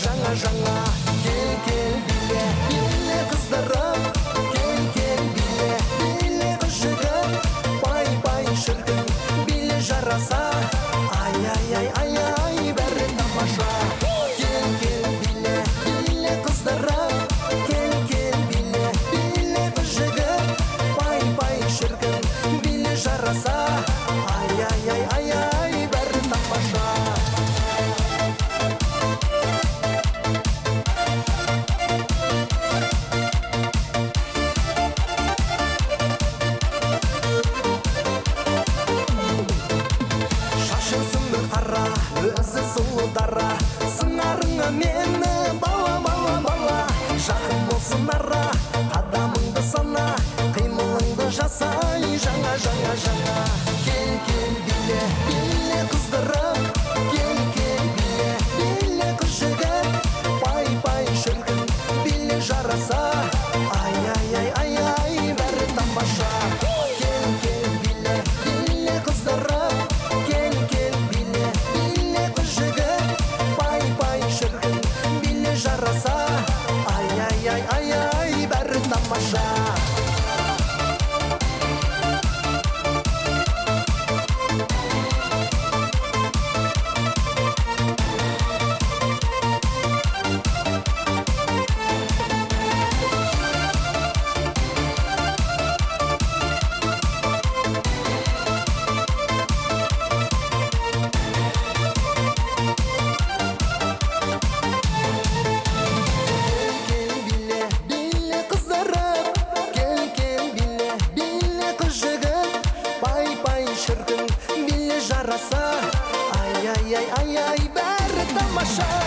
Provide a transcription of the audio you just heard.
жаңа кел биле биле кыздырым кел биле биле кыз жігіт пай шіркін биле жараса ай бәрі тамаша кел биле биле кыздырым кел биле биле кыз жігіт пай шіркін биле жараса ай бәрі тамаша. Қара, өзі сұлу дара, сыңарыңа мені бала жақын болсын ара, қадамыңды сана, қимылыңды жасай жаңа кел биле биле қыздырым кел биле биле қыз жігіт пай шіркін биле жараса ай бәрі тамаша кел биле биле қыздырым кел биле биле қыз жігіт пай шіркін биле жараса ай бәрі тамаша. Шіркін биле жараса ай бәрі тамаша.